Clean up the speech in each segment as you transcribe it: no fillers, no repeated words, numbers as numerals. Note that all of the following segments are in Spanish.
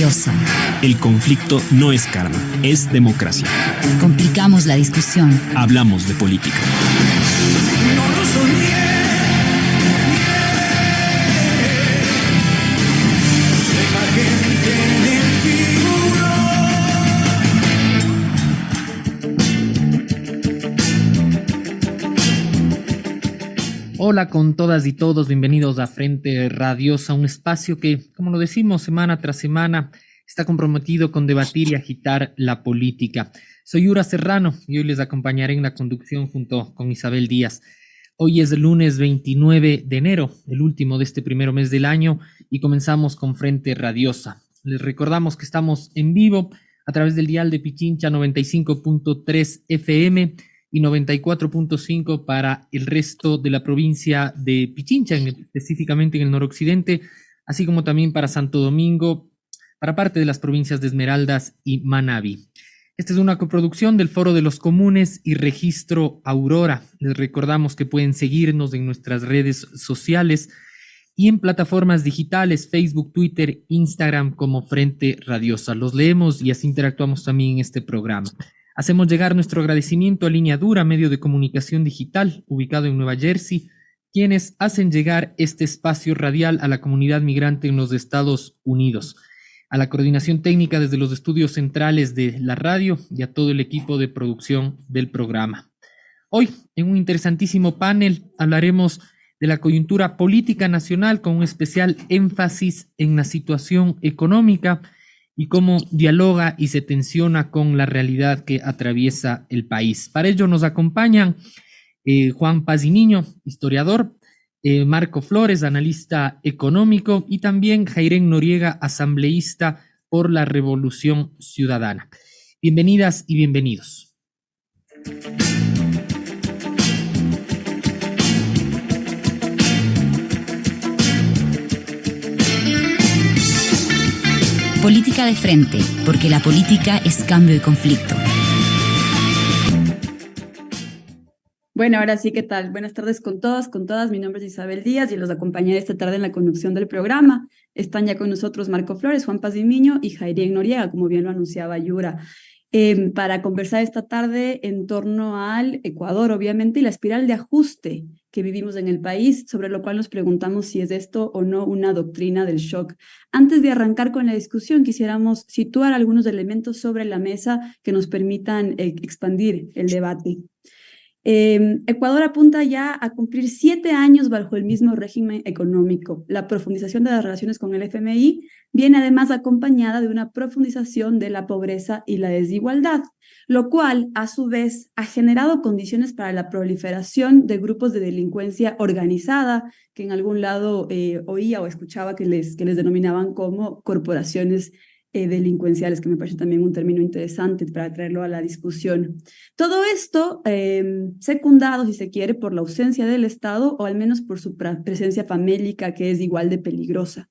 Radiosa. El conflicto no es karma, es democracia. Complicamos la discusión. Hablamos de política. No lo soñé. La gente en el Hola con todas y todos, bienvenidos a Frente Radiosa, un espacio que, como lo decimos semana tras semana, está comprometido con debatir y agitar la política. Soy Yura Serrano y hoy les acompañaré en la conducción junto con Isabel Díaz. Hoy es el lunes 29 de enero, el último de este primer mes del año, y comenzamos con Frente Radiosa. Les recordamos que estamos en vivo a través del dial de Pichincha 95.3 FM y 94.5 para el resto de la provincia de Pichincha, específicamente en el noroccidente, así como también para Santo Domingo, para parte de las provincias de Esmeraldas y Manabí. Esta es una coproducción del Foro de los Comunes y Registro Aurora. Les recordamos que pueden seguirnos en nuestras redes sociales y en plataformas digitales, Facebook, Twitter, Instagram como Frente Radiosa. Los leemos y así interactuamos también en este programa. Hacemos llegar nuestro agradecimiento a Línea Dura, medio de comunicación digital ubicado en Nueva Jersey, quienes hacen llegar este espacio radial a la comunidad migrante en los Estados Unidos, a la coordinación técnica desde los estudios centrales de la radio y a todo el equipo de producción del programa. Hoy, en un interesantísimo panel, hablaremos de la coyuntura política nacional con un especial énfasis en la situación económica y cómo dialoga y se tensiona con la realidad que atraviesa el país. Para ello nos acompañan Juan Pazimiño, historiador, Marco Flores, analista económico, y también Jairén Noriega, asambleísta por la Revolución Ciudadana. Bienvenidas y bienvenidos. Política de frente, porque la política es cambio y conflicto. Bueno, ahora sí, ¿qué tal? Buenas tardes con todos, con todas. Mi nombre es Isabel Díaz y los acompañaré esta tarde en la conducción del programa. Están ya con nosotros Marco Flores, Juan Pazimiño y Jairén Noriega, como bien lo anunciaba Yura, para conversar esta tarde en torno al Ecuador, obviamente, y la espiral de ajuste que vivimos en el país, sobre lo cual nos preguntamos si es esto o no una doctrina del shock. Antes de arrancar con la discusión, quisiéramos situar algunos elementos sobre la mesa que nos permitan expandir el debate. Ecuador apunta ya a cumplir 7 años bajo el mismo régimen económico. La profundización de las relaciones con el FMI viene además acompañada de una profundización de la pobreza y la desigualdad, lo cual a su vez ha generado condiciones para la proliferación de grupos de delincuencia organizada, que en algún lado oía o escuchaba que les denominaban como corporaciones delincuenciales, que me parece también un término interesante para traerlo a la discusión. Todo esto secundado, si se quiere, por la ausencia del Estado o al menos por su presencia famélica, que es igual de peligrosa.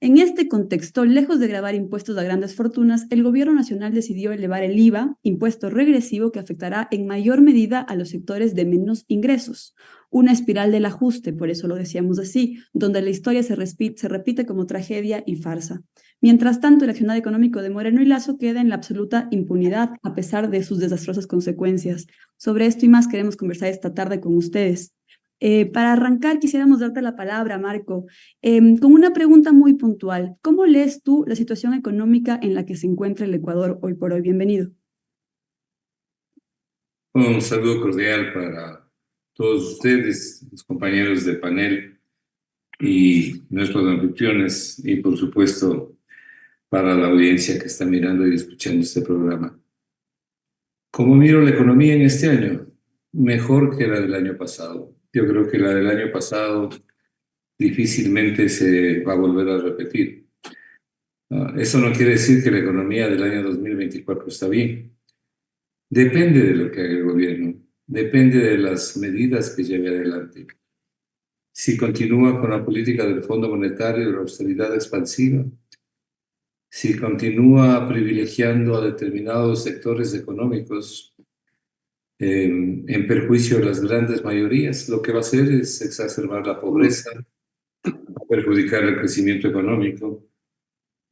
En este contexto, lejos de gravar impuestos a grandes fortunas, el gobierno nacional decidió elevar el IVA, impuesto regresivo que afectará en mayor medida a los sectores de menos ingresos. Una espiral del ajuste, por eso lo decíamos así, donde la historia se repite como tragedia y farsa. Mientras tanto, el accionar económico de Moreno y Lasso queda en la absoluta impunidad, a pesar de sus desastrosas consecuencias. Sobre esto y más queremos conversar esta tarde con ustedes. Para arrancar, quisiéramos darte la palabra, Marco, con una pregunta muy puntual. ¿Cómo lees tú la situación económica en la que se encuentra el Ecuador hoy por hoy? Bienvenido. Un saludo cordial para todos ustedes, los compañeros de panel y nuestros anfitriones, y por supuesto para la audiencia que está mirando y escuchando este programa. ¿Cómo miro la economía en este año? Mejor que la del año pasado. Yo creo que la del año pasado difícilmente se va a volver a repetir. Eso no quiere decir que la economía del año 2024 está bien. Depende de lo que haga el gobierno, depende de las medidas que lleve adelante. Si continúa con la política del Fondo Monetario de la austeridad expansiva, si continúa privilegiando a determinados sectores económicos en perjuicio de las grandes mayorías, lo que va a hacer es exacerbar la pobreza, perjudicar el crecimiento económico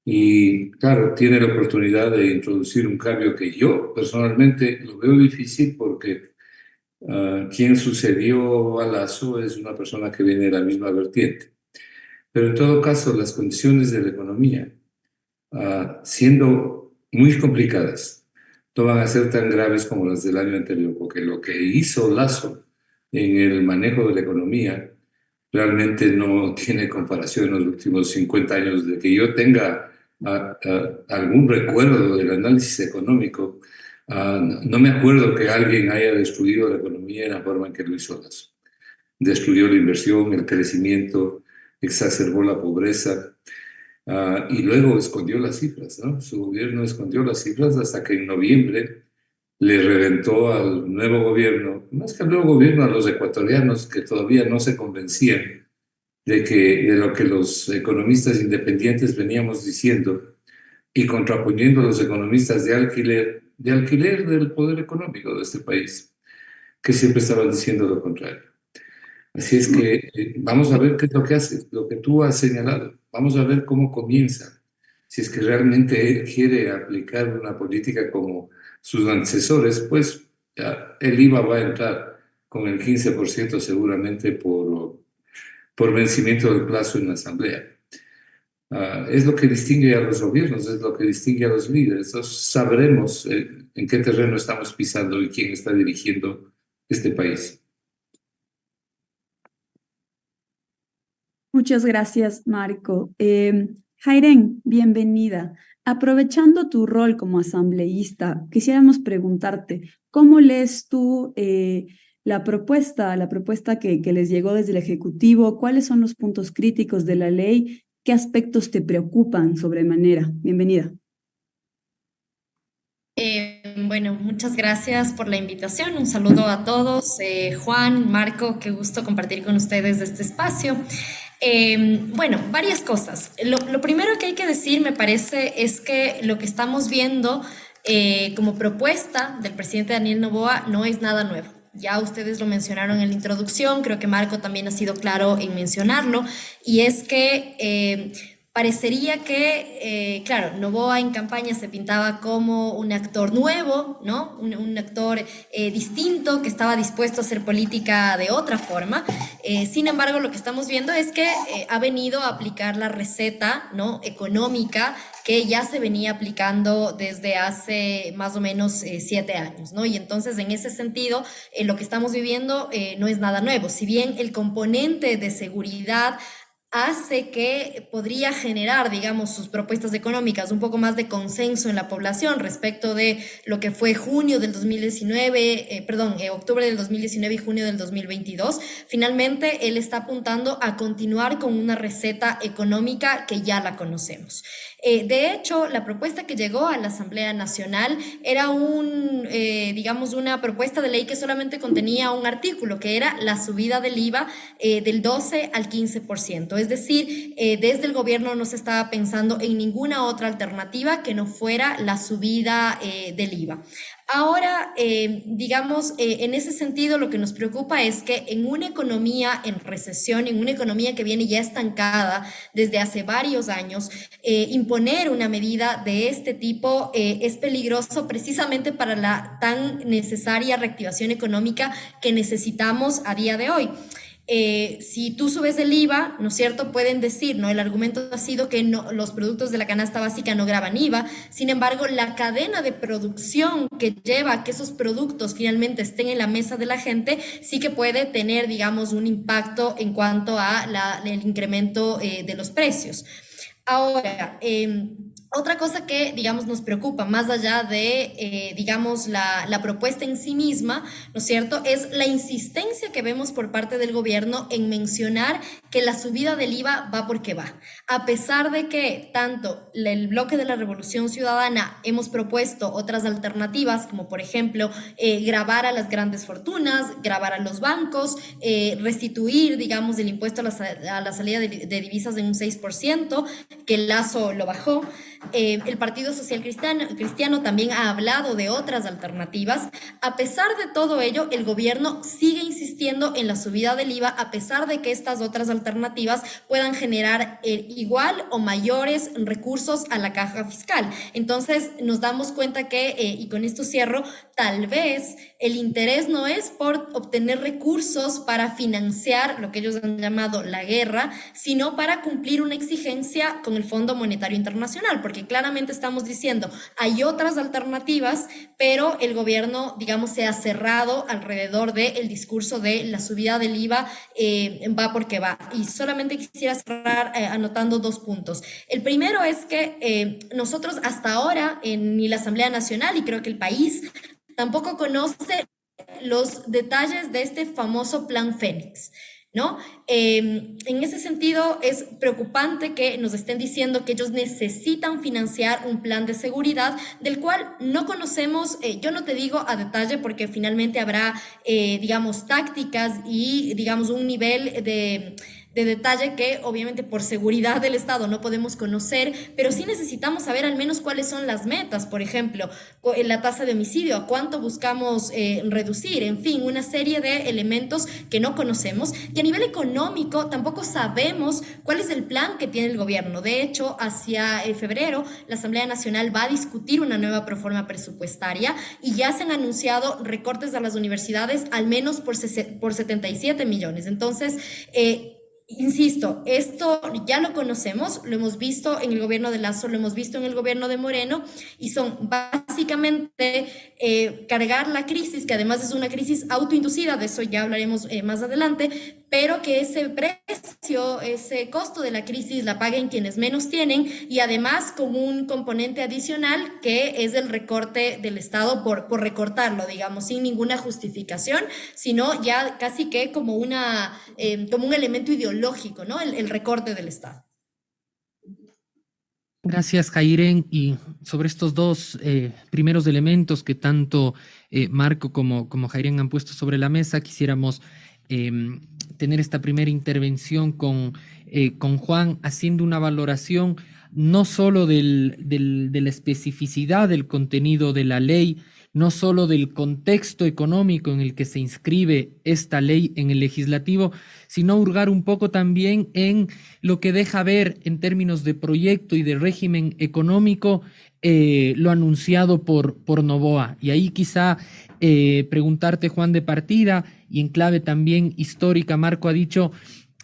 y claro, tiene la oportunidad de introducir un cambio que yo personalmente lo veo difícil porque quien sucedió a Lasso es una persona que viene de la misma vertiente. Pero en todo caso, las condiciones de la economía, siendo muy complicadas, no van a ser tan graves como las del año anterior, porque lo que hizo Lasso en el manejo de la economía realmente no tiene comparación en los últimos 50 años. De que yo tenga algún recuerdo del análisis económico, no me acuerdo que alguien haya destruido la economía en la forma en que lo hizo Lasso. Destruyó la inversión, el crecimiento, exacerbó la pobreza, y luego escondió las cifras, ¿no? Su gobierno escondió las cifras hasta que en noviembre le reventó al nuevo gobierno, más que al nuevo gobierno, a los ecuatorianos que todavía no se convencían de lo que los economistas independientes veníamos diciendo y contraponiendo a los economistas de alquiler del poder económico de este país, que siempre estaban diciendo lo contrario. Así es que vamos a ver qué es lo que hace, lo que tú has señalado. Vamos a ver cómo comienza. Si es que realmente él quiere aplicar una política como sus antecesores, pues el IVA va a entrar con el 15% seguramente por vencimiento del plazo en la Asamblea. Es lo que distingue a los gobiernos, es lo que distingue a los líderes. Entonces sabremos en qué terreno estamos pisando y quién está dirigiendo este país. Muchas gracias, Marco. Jairen, bienvenida. Aprovechando tu rol como asambleísta, quisiéramos preguntarte, ¿cómo lees tú la propuesta que les llegó desde el Ejecutivo? ¿Cuáles son los puntos críticos de la ley? ¿Qué aspectos te preocupan sobremanera? Bienvenida. Bueno, muchas gracias por la invitación. Un saludo a todos. Juan, Marco, qué gusto compartir con ustedes este espacio. Bueno, varias cosas. Lo primero que hay que decir, me parece, es que lo que estamos viendo como propuesta del presidente Daniel Noboa no es nada nuevo. Ya ustedes lo mencionaron en la introducción, creo que Marco también ha sido claro en mencionarlo, y es que parecería que, claro, Noboa en campaña se pintaba como un actor nuevo, ¿no? Un actor distinto que estaba dispuesto a hacer política de otra forma. Sin embargo, lo que estamos viendo es que ha venido a aplicar la receta, ¿no?, económica que ya se venía aplicando desde hace más o menos 7 años, ¿no? Y entonces, en ese sentido, lo que estamos viviendo no es nada nuevo. Si bien el componente de seguridad hace que podría generar, digamos, sus propuestas económicas un poco más de consenso en la población respecto de lo que fue octubre del 2019 y junio del 2022, finalmente él está apuntando a continuar con una receta económica que ya la conocemos. De hecho, la propuesta que llegó a la Asamblea Nacional era digamos, una propuesta de ley que solamente contenía un artículo, que era la subida del IVA del 12 al 15%. Es decir, desde el gobierno no se estaba pensando en ninguna otra alternativa que no fuera la subida del IVA. Ahora, digamos, en ese sentido, lo que nos preocupa es que en una economía en recesión, en una economía que viene ya estancada desde hace varios años, imponer una medida de este tipo es peligroso precisamente para la tan necesaria reactivación económica que necesitamos a día de hoy. Si tú subes el IVA, ¿no es cierto?, pueden decir, ¿no?, el argumento ha sido que no, los productos de la canasta básica no graban IVA. Sin embargo, la cadena de producción que lleva a que esos productos finalmente estén en la mesa de la gente sí que puede tener, digamos, un impacto en cuanto a el incremento de los precios. Ahora, otra cosa que, digamos, nos preocupa, más allá de, digamos, la propuesta en sí misma, ¿no es cierto?, es la insistencia que vemos por parte del gobierno en mencionar que la subida del IVA va porque va. A pesar de que tanto el bloque de la Revolución Ciudadana hemos propuesto otras alternativas, como por ejemplo, gravar a las grandes fortunas, gravar a los bancos, restituir, digamos, el impuesto a la salida de divisas en un 6%, que Lasso lo bajó. El Partido Social Cristiano también ha hablado de otras alternativas. A pesar de todo ello, el gobierno sigue insistiendo en la subida del IVA, a pesar de que estas otras alternativas puedan generar igual o mayores recursos a la caja fiscal. Entonces nos damos cuenta que, y con esto cierro, tal vez el interés no es por obtener recursos para financiar lo que ellos han llamado la guerra, sino para cumplir una exigencia con el Fondo Monetario Internacional, porque claramente estamos diciendo, hay otras alternativas, pero el gobierno, digamos, se ha cerrado alrededor del discurso de la subida del IVA, va porque va. Y solamente quisiera cerrar anotando 2 puntos. El primero es que nosotros hasta ahora, ni la Asamblea Nacional, y creo que el país tampoco conoce los detalles de este famoso Plan Fénix, ¿no? En ese sentido, es preocupante que nos estén diciendo que ellos necesitan financiar un plan de seguridad del cual no conocemos, yo no te digo a detalle porque finalmente habrá, digamos, tácticas y, digamos, un nivel de detalle que obviamente por seguridad del Estado no podemos conocer, pero sí necesitamos saber al menos cuáles son las metas, por ejemplo, la tasa de homicidio, a cuánto buscamos reducir, en fin, una serie de elementos que no conocemos. Y a nivel económico tampoco sabemos cuál es el plan que tiene el gobierno. De hecho, hacia febrero la Asamblea Nacional va a discutir una nueva proforma presupuestaria y ya se han anunciado recortes a las universidades al menos por 77 millones. Entonces, insisto, esto ya lo conocemos, lo hemos visto en el gobierno de Lasso, lo hemos visto en el gobierno de Moreno, y son básicamente cargar la crisis, que además es una crisis autoinducida, de eso ya hablaremos más adelante, pero que ese precio, ese costo de la crisis la paguen quienes menos tienen, y además con un componente adicional que es el recorte del Estado por recortarlo, digamos, sin ninguna justificación, sino ya casi que como un elemento ideológico, ¿no? El recorte del Estado. Gracias, Jairen. Y sobre estos 2 primeros elementos que tanto Marco como Jairen han puesto sobre la mesa, quisiéramos tener esta primera intervención con Juan, haciendo una valoración no solo de la especificidad del contenido de la ley, no solo del contexto económico en el que se inscribe esta ley en el legislativo, sino hurgar un poco también en lo que deja ver en términos de proyecto y de régimen económico lo anunciado por Noboa. Y ahí quizá preguntarte, Juan, de partida, y en clave también histórica, Marco ha dicho,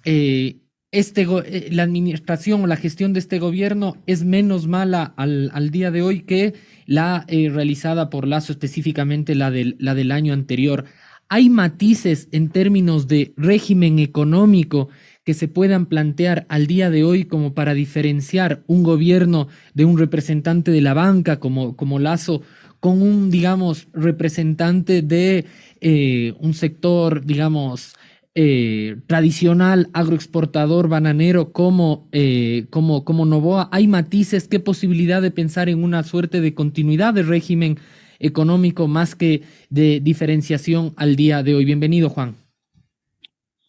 la administración o la gestión de este gobierno es menos mala al día de hoy que la realizada por Lasso, específicamente la del año anterior. ¿Hay matices en términos de régimen económico que se puedan plantear al día de hoy como para diferenciar un gobierno de un representante de la banca como Lasso con un, digamos, representante de un sector, digamos, tradicional, agroexportador, bananero como Noboa? ¿Hay matices? ¿Qué posibilidad de pensar en una suerte de continuidad de régimen económico más que de diferenciación al día de hoy? Bienvenido, Juan.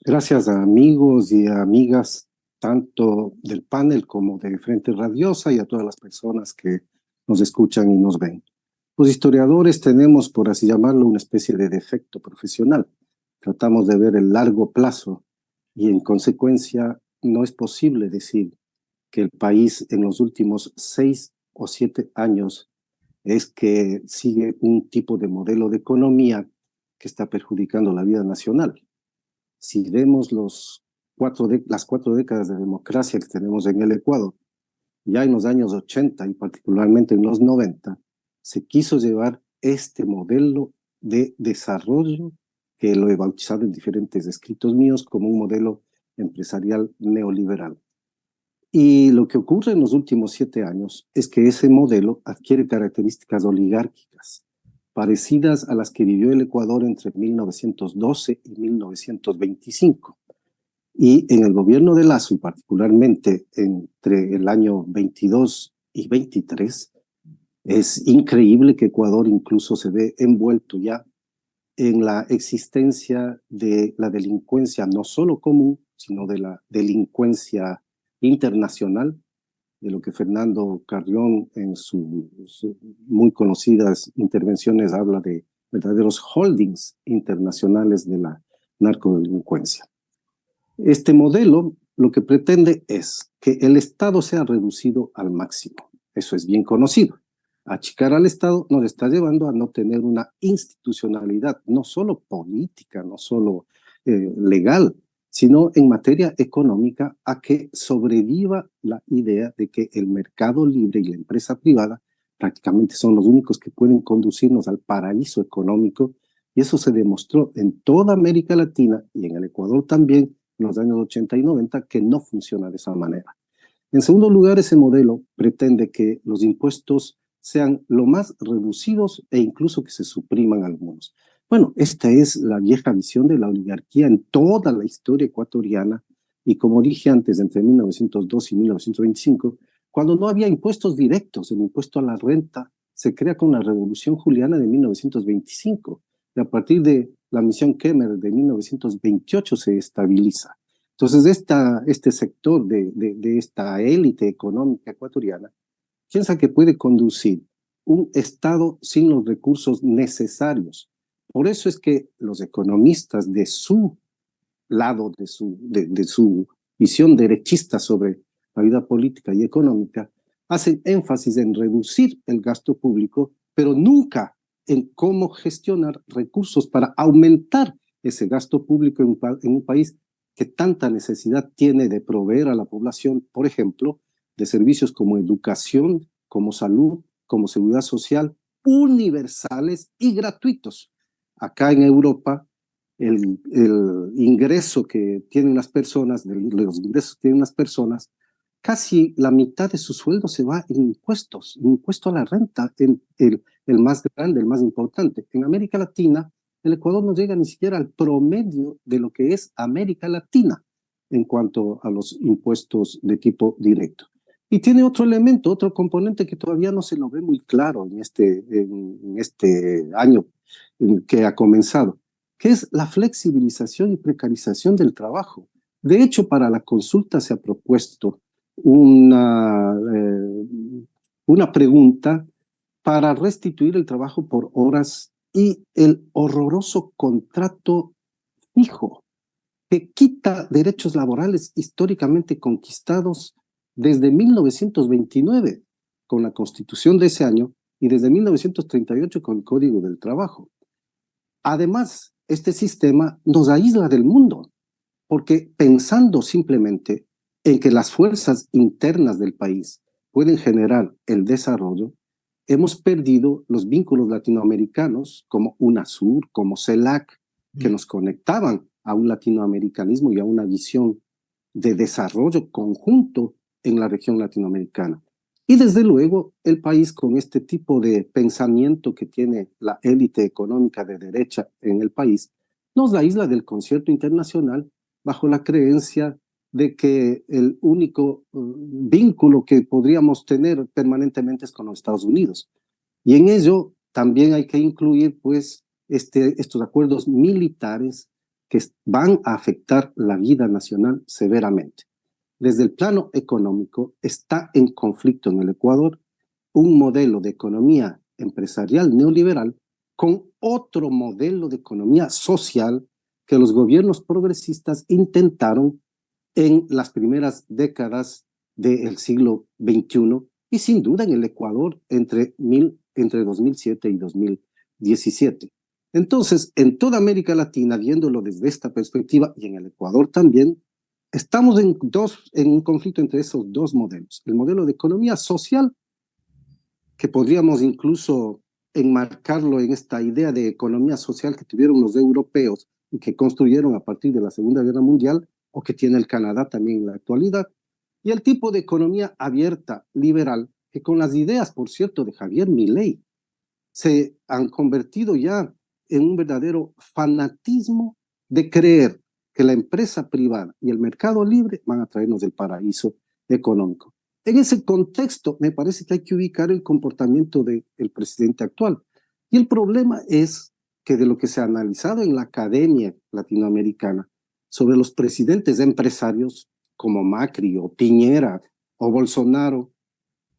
Gracias a amigos y a amigas, tanto del panel como de Frente Radiosa, y a todas las personas que nos escuchan y nos ven. Los historiadores tenemos, por así llamarlo, una especie de defecto profesional. Tratamos de ver el largo plazo y, en consecuencia, no es posible decir que el país en los últimos 6 o 7 años es que sigue un tipo de modelo de economía que está perjudicando la vida nacional. Si vemos las 4 décadas de democracia que tenemos en el Ecuador, ya en los años 80 y particularmente en los 90, se quiso llevar este modelo de desarrollo, que lo he bautizado en diferentes escritos míos como un modelo empresarial neoliberal. Y lo que ocurre en los últimos 7 años es que ese modelo adquiere características oligárquicas, parecidas a las que vivió el Ecuador entre 1912 y 1925. Y en el gobierno de Lasso, y particularmente entre el año 22 y 23, es increíble que Ecuador incluso se ve envuelto ya en la existencia de la delincuencia no solo común, sino de la delincuencia internacional, de lo que Fernando Carrión en sus muy conocidas intervenciones habla de verdaderos holdings internacionales de la narcodelincuencia. Este modelo lo que pretende es que el Estado sea reducido al máximo. Eso es bien conocido. Achicar al Estado nos está llevando a no tener una institucionalidad, no solo política, no solo legal, sino en materia económica, a que sobreviva la idea de que el mercado libre y la empresa privada prácticamente son los únicos que pueden conducirnos al paraíso económico, y eso se demostró en toda América Latina y en el Ecuador también en los años 80 y 90, que no funciona de esa manera. En segundo lugar, ese modelo pretende que los impuestos sean lo más reducidos e incluso que se supriman algunos. Bueno, esta es la vieja visión de la oligarquía en toda la historia ecuatoriana, y como dije antes, entre 1902 y 1925, cuando no había impuestos directos, el impuesto a la renta se crea con la Revolución Juliana de 1925, y a partir de la misión Kemmer de 1928 se estabiliza. Entonces, este sector de esta élite económica ecuatoriana piensa que puede conducir un Estado sin los recursos necesarios. Por eso es que los economistas de su lado, de su visión derechista sobre la vida política y económica, hacen énfasis en reducir el gasto público, pero nunca en cómo gestionar recursos para aumentar ese gasto público en un país que tanta necesidad tiene de proveer a la población, por ejemplo, de servicios como educación, como salud, como seguridad social, universales y gratuitos. Acá en Europa, el ingreso que tienen las personas, los ingresos que tienen las personas, casi la mitad de su sueldo se va en impuestos, impuesto a la renta, el más grande, el más importante. En América Latina, el Ecuador no llega ni siquiera al promedio de lo que es América Latina en cuanto a los impuestos de tipo directo. Y tiene otro elemento, otro componente que todavía no se lo ve muy claro en este año que ha comenzado, que es la flexibilización y precarización del trabajo. De hecho, para la consulta se ha propuesto una pregunta para restituir el trabajo por horas y el horroroso contrato fijo que quita derechos laborales históricamente conquistados desde 1929 con la Constitución de ese año y desde 1938 con el Código del Trabajo. Además, este sistema nos aísla del mundo, porque pensando simplemente en que las fuerzas internas del país pueden generar el desarrollo, hemos perdido los vínculos latinoamericanos como UNASUR, como CELAC, que nos conectaban a un latinoamericanismo y a una visión de desarrollo conjunto en la región latinoamericana. Y desde luego el país, con este tipo de pensamiento que tiene la élite económica de derecha en el país, nos aísla del concierto internacional bajo la creencia de que el único vínculo que podríamos tener permanentemente es con los Estados Unidos. Y en ello también hay que incluir pues estos acuerdos militares que van a afectar la vida nacional severamente. Desde el plano económico está en conflicto en el Ecuador un modelo de economía empresarial neoliberal con otro modelo de economía social que los gobiernos progresistas intentaron en las primeras décadas del siglo XXI y sin duda en el Ecuador entre 2007 y 2017. Entonces, en toda América Latina, viéndolo desde esta perspectiva y en el Ecuador también, estamos en un conflicto entre esos dos modelos. El modelo de economía social, que podríamos incluso enmarcarlo en esta idea de economía social que tuvieron los europeos y que construyeron a partir de la Segunda Guerra Mundial, o que tiene el Canadá también en la actualidad, y el tipo de economía abierta, liberal, que con las ideas, por cierto, de Javier Milei, se han convertido ya en un verdadero fanatismo de creer que la empresa privada y el mercado libre van a traernos el paraíso económico. En ese contexto, me parece que hay que ubicar el comportamiento del presidente actual. Y el problema es que de lo que se ha analizado en la academia latinoamericana sobre los presidentes empresarios como Macri o Piñera o Bolsonaro,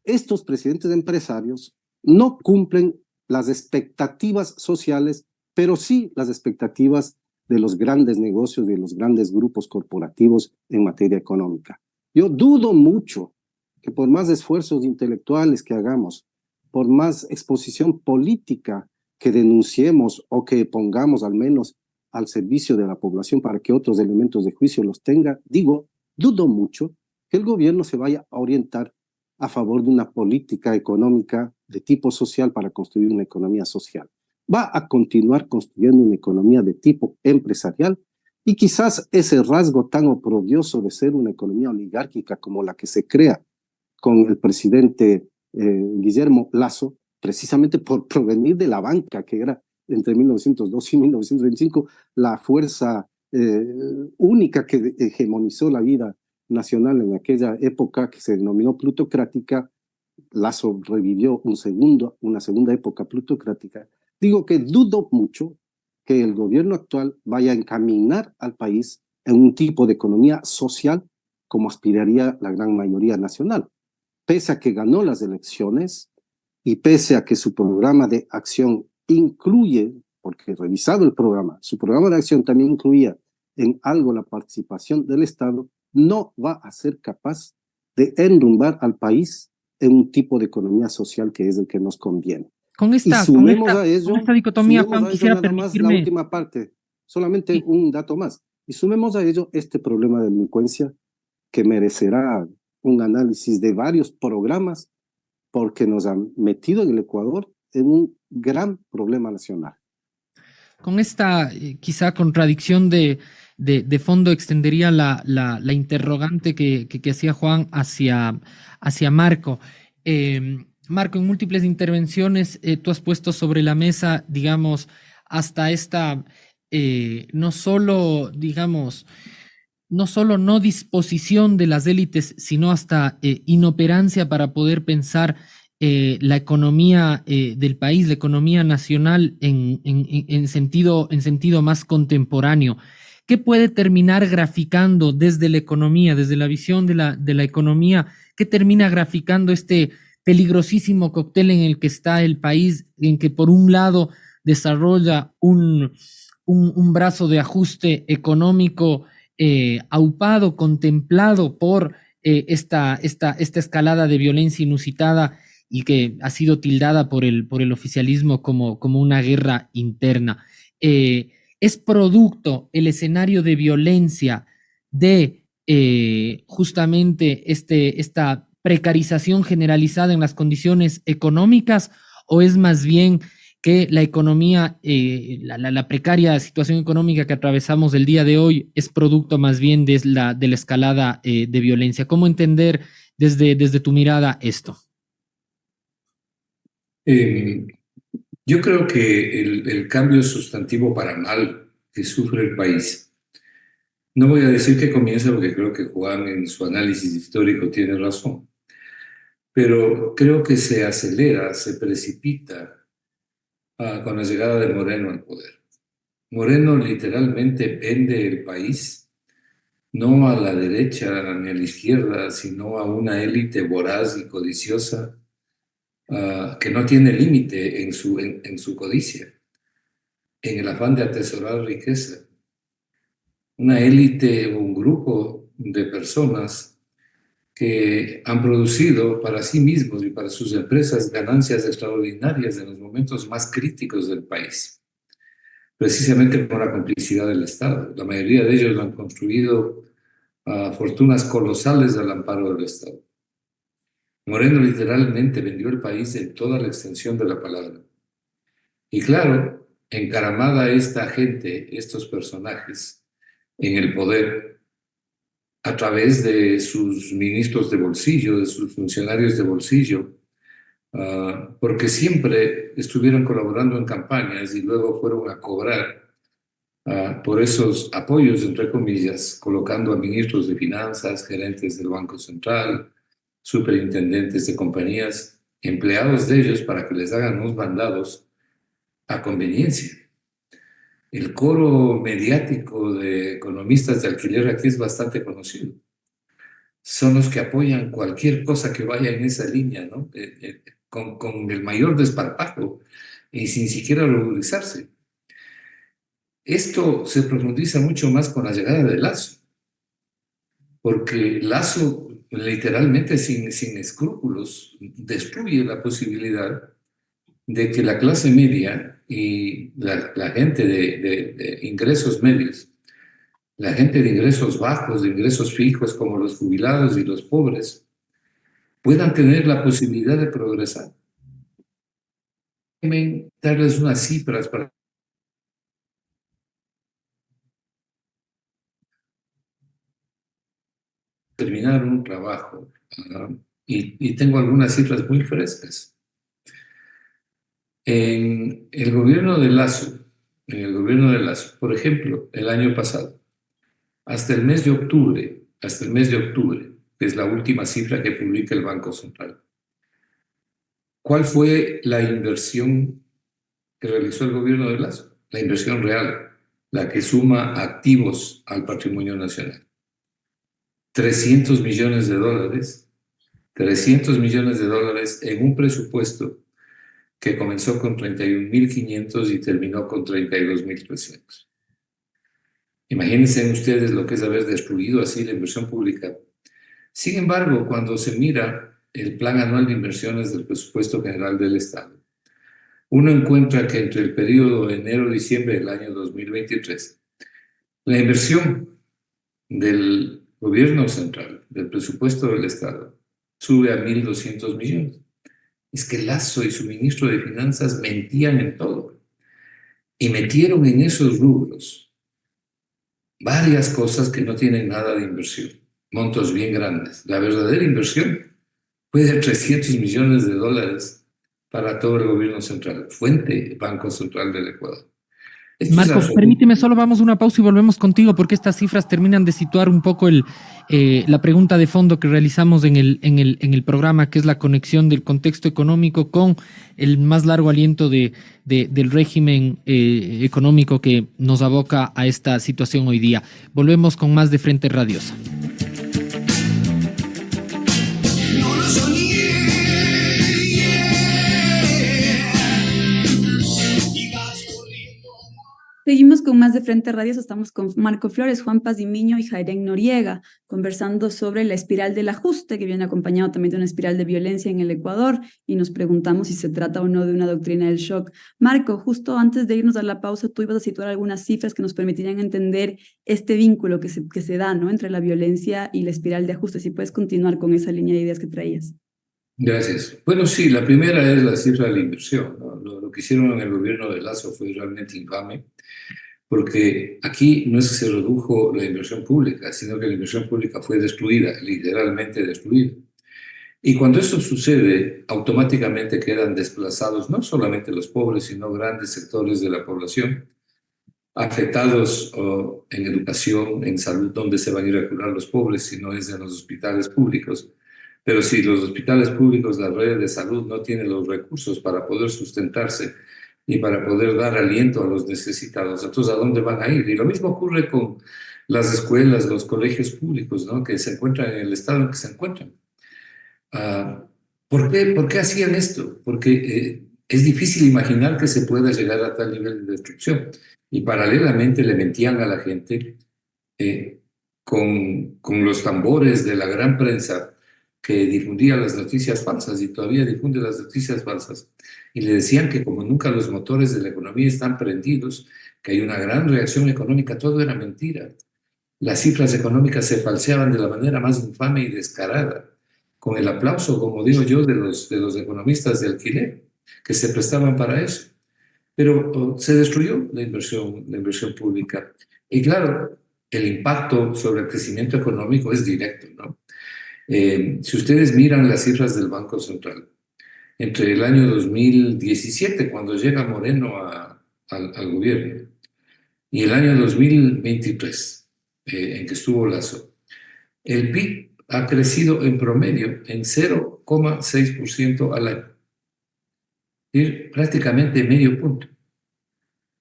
estos presidentes empresarios no cumplen las expectativas sociales, pero sí las expectativas de los grandes negocios, de los grandes grupos corporativos en materia económica. Yo dudo mucho que por más esfuerzos intelectuales que hagamos, por más exposición política que denunciemos o que pongamos al menos al servicio de la población para que otros elementos de juicio los tenga, dudo mucho que el gobierno se vaya a orientar a favor de una política económica de tipo social para construir una economía social. Va a continuar construyendo una economía de tipo empresarial y quizás ese rasgo tan oprobioso de ser una economía oligárquica como la que se crea con el presidente Guillermo Lasso, precisamente por provenir de la banca, que era entre 1902 y 1925 la fuerza única que hegemonizó la vida nacional en aquella época que se denominó plutocrática. Lasso revivió una segunda época plutocrática. Digo que dudo mucho que el gobierno actual vaya a encaminar al país en un tipo de economía social como aspiraría la gran mayoría nacional. Pese a que ganó las elecciones y pese a que su programa de acción incluye, porque he revisado el programa, su programa de acción también incluía en algo la participación del Estado, no va a ser capaz de enrumbar al país en un tipo de economía social que es el que nos conviene. Con esta dicotomía, Juan, quisiera permitirme... La última parte, solamente sí, un dato más. Y sumemos a ello este problema de delincuencia que merecerá un análisis de varios programas porque nos han metido en el Ecuador en un gran problema nacional. Con esta quizá contradicción de fondo extendería la interrogante que hacía Juan hacia Marco. Marco, en múltiples intervenciones tú has puesto sobre la mesa, digamos, hasta esta, no solo no disposición de las élites, sino hasta inoperancia para poder pensar la economía del país, la economía nacional en sentido más contemporáneo. ¿Qué puede terminar graficando desde la economía, desde la visión de la economía? ¿Qué termina graficando este peligrosísimo cóctel en el que está el país, en que por un lado desarrolla un brazo de ajuste económico aupado, contemplado por esta escalada de violencia inusitada y que ha sido tildada por el oficialismo como una guerra interna? ¿Es producto el escenario de violencia de justamente esta precarización generalizada en las condiciones económicas, o es más bien que la economía, la precaria situación económica que atravesamos el día de hoy es producto más bien de la escalada de violencia? ¿Cómo entender desde tu mirada esto? Yo creo que el cambio sustantivo para mal que sufre el país, no voy a decir que comienza porque creo que Juan en su análisis histórico tiene razón, pero creo que se acelera, se precipita con la llegada de Moreno al poder. Moreno literalmente vende el país, no a la derecha ni a la izquierda, sino a una élite voraz y codiciosa que no tiene límite en su codicia, en el afán de atesorar riqueza. Una élite o un grupo de personas que han producido para sí mismos y para sus empresas ganancias extraordinarias en los momentos más críticos del país, precisamente por la complicidad del Estado. La mayoría de ellos han construido fortunas colosales al amparo del Estado. Moreno literalmente vendió el país en toda la extensión de la palabra. Y claro, encaramada esta gente, estos personajes, en el poder, a través de sus ministros de bolsillo, de sus funcionarios de bolsillo, porque siempre estuvieron colaborando en campañas y luego fueron a cobrar por esos apoyos, entre comillas, colocando a ministros de finanzas, gerentes del Banco Central, superintendentes de compañías, empleados de ellos para que les hagan unos mandados a conveniencia. El coro mediático de economistas de alquiler aquí es bastante conocido. son los que apoyan cualquier cosa que vaya en esa línea, ¿no? Con el mayor desparpajo y sin siquiera ruborizarse. Esto se profundiza mucho más con la llegada de Lasso, porque Lasso literalmente sin escrúpulos destruye la posibilidad de que la clase media y la gente de ingresos medios, la gente de ingresos bajos, de ingresos fijos como los jubilados y los pobres, puedan tener la posibilidad de progresar. Déjenme darles unas cifras para terminar un trabajo, y tengo algunas cifras muy frescas. En el gobierno de Lasso, por ejemplo, el año pasado, hasta el mes de octubre, que es la última cifra que publica el Banco Central, ¿cuál fue la inversión que realizó el gobierno de Lasso? La inversión real, la que suma activos al patrimonio nacional. 300 millones de dólares, 300 millones de dólares en un presupuesto que comenzó con 31.500 y terminó con 32.300. Imagínense ustedes lo que es haber destruido así la inversión pública. Sin embargo, cuando se mira el plan anual de inversiones del presupuesto general del Estado, uno encuentra que entre el periodo de enero-diciembre del año 2023, la inversión del gobierno central, del presupuesto del Estado, sube a 1.200 millones. Es que Lasso y su ministro de Finanzas mentían en todo y metieron en esos rubros varias cosas que no tienen nada de inversión, montos bien grandes. La verdadera inversión fue de 300 millones de dólares para todo el gobierno central, fuente Banco Central del Ecuador. Marcos, permíteme, solo vamos a una pausa y volvemos contigo porque estas cifras terminan de situar un poco la pregunta de fondo que realizamos en el programa, que es la conexión del contexto económico con el más largo aliento del régimen económico que nos aboca a esta situación hoy día. Volvemos con más de Frente Radiosa. No lo soñé. Seguimos con más de Frente Radios, estamos con Marco Flores, Juan Pazimiño y Jairén Noriega, conversando sobre la espiral del ajuste, que viene acompañado también de una espiral de violencia en el Ecuador, y nos preguntamos si se trata o no de una doctrina del shock. Marco, justo antes de irnos a la pausa, tú ibas a situar algunas cifras que nos permitirían entender este vínculo que se da, ¿no?, entre la violencia y la espiral de ajuste. Si puedes continuar con esa línea de ideas que traías. Gracias. Bueno, sí, la primera es la cifra de la inversión, ¿no? Lo que hicieron en el gobierno de Lasso fue realmente infame, porque aquí no es que se redujo la inversión pública, sino que la inversión pública fue destruida, literalmente destruida. Y cuando eso sucede, automáticamente quedan desplazados no solamente los pobres, sino grandes sectores de la población, afectados en educación, en salud, donde se van a ir a curar los pobres, si no es en los hospitales públicos. Pero si los hospitales públicos, las redes de salud no tienen los recursos para poder sustentarse y para poder dar aliento a los necesitados, entonces ¿a dónde van a ir? Y lo mismo ocurre con las escuelas, los colegios públicos, ¿no?, que se encuentran en el estado en que se encuentran. ¿Por qué hacían esto? Porque es difícil imaginar que se pueda llegar a tal nivel de destrucción. Y paralelamente le mentían a la gente con los tambores de la gran prensa que difundía las noticias falsas y todavía difunde las noticias falsas. Y le decían que como nunca los motores de la economía están prendidos, que hay una gran reacción económica, todo era mentira. Las cifras económicas se falseaban de la manera más infame y descarada, con el aplauso, como digo yo, de los economistas de alquiler, que se prestaban para eso. Pero se destruyó la inversión pública. Y claro, el impacto sobre el crecimiento económico es directo, ¿no? Si ustedes miran las cifras del Banco Central, entre el año 2017, cuando llega Moreno al gobierno, y el año 2023, en que estuvo Lasso, el PIB ha crecido en promedio en 0,6% al año, prácticamente medio punto.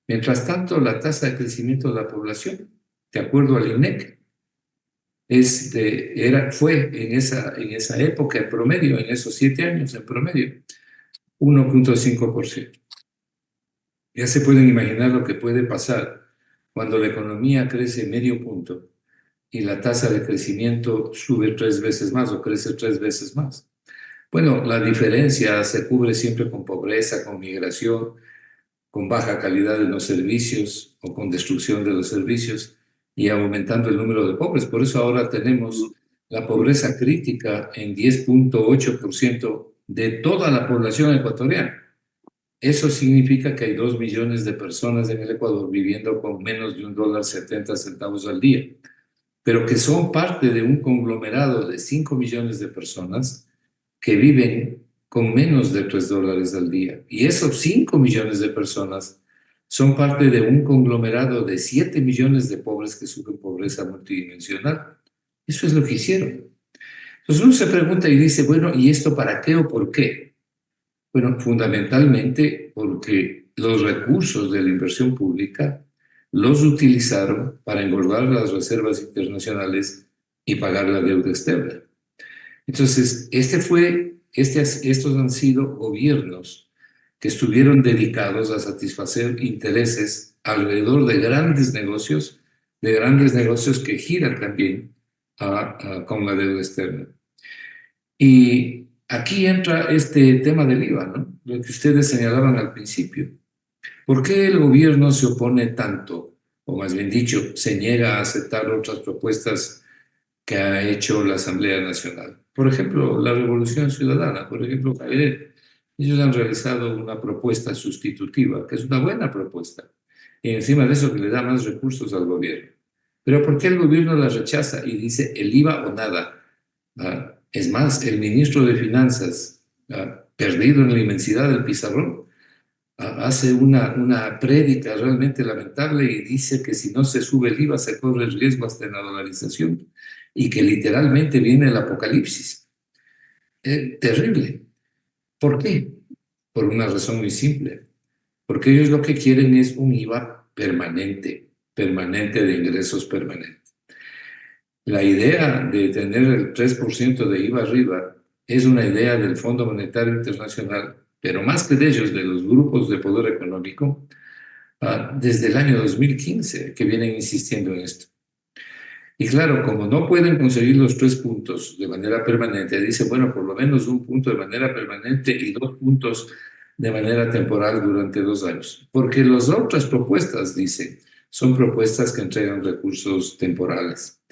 Mientras tanto, la tasa de crecimiento de la población, de acuerdo al INEC, fue en esa época, en promedio, en esos 7 años, en promedio, 1.5%. Ya se pueden imaginar lo que puede pasar cuando la economía crece medio punto y la tasa de crecimiento sube 3 veces más o crece 3 veces más. Bueno, la diferencia se cubre siempre con pobreza, con migración, con baja calidad en los servicios o con destrucción de los servicios y aumentando el número de pobres. Por eso ahora tenemos la pobreza crítica en 10.8% de toda la población ecuatoriana. Eso significa que hay 2 millones de personas en el Ecuador viviendo con menos de $1.70 al día, pero que son parte de un conglomerado de 5 millones de personas que viven con menos de $3 al día. Y esos 5 millones de personas son parte de un conglomerado de 7 millones de pobres que sufren pobreza multidimensional. Eso es lo que hicieron. Entonces uno se pregunta y dice, bueno, ¿y esto para qué o por qué? Bueno, fundamentalmente porque los recursos de la inversión pública los utilizaron para engordar las reservas internacionales y pagar la deuda externa. Entonces, estos han sido gobiernos que estuvieron dedicados a satisfacer intereses alrededor de grandes negocios que giran también con la deuda externa. Y aquí entra este tema del IVA, ¿no? Lo que ustedes señalaban al principio. ¿Por qué el gobierno se opone tanto, o más bien dicho, se niega a aceptar otras propuestas que ha hecho la Asamblea Nacional? Por ejemplo, la Revolución Ciudadana, por ejemplo, ellos han realizado una propuesta sustitutiva, que es una buena propuesta, y encima de eso que le da más recursos al gobierno. Pero ¿por qué el gobierno la rechaza y dice el IVA o nada? Es más, el ministro de Finanzas, perdido en la inmensidad del pizarrón, hace una prédica realmente lamentable y dice que si no se sube el IVA se corre el riesgo hasta en la dolarización y que literalmente viene el apocalipsis. Terrible. ¿Por qué? Por una razón muy simple. Porque ellos lo que quieren es un IVA permanente de ingresos permanentes. La idea de tener el 3% de IVA arriba es una idea del Fondo Monetario Internacional, pero más que de ellos, de los grupos de poder económico, desde el año 2015 que vienen insistiendo en esto. Y claro, como no pueden conseguir los 3 puntos de manera permanente, dice, bueno, por lo menos 1 punto de manera permanente y 2 puntos de manera temporal durante 2 años. Porque las otras propuestas, dice, son propuestas que entregan recursos temporales.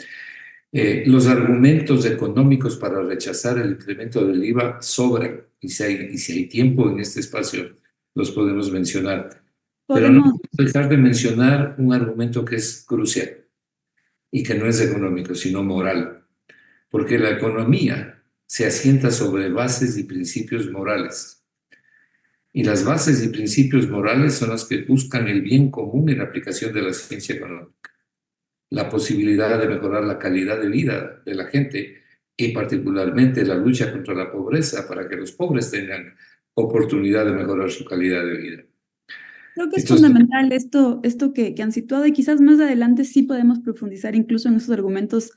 Los argumentos económicos para rechazar el incremento del IVA sobran, y si hay tiempo en este espacio, los podemos mencionar. Pero no podemos dejar de mencionar un argumento que es crucial y que no es económico, sino moral, porque la economía se asienta sobre bases y principios morales. Y las bases y principios morales son las que buscan el bien común en la aplicación de la ciencia económica. La posibilidad de mejorar la calidad de vida de la gente y particularmente la lucha contra la pobreza para que los pobres tengan oportunidad de mejorar su calidad de vida. Creo que es fundamental esto que han situado y quizás más adelante sí podemos profundizar incluso en esos argumentos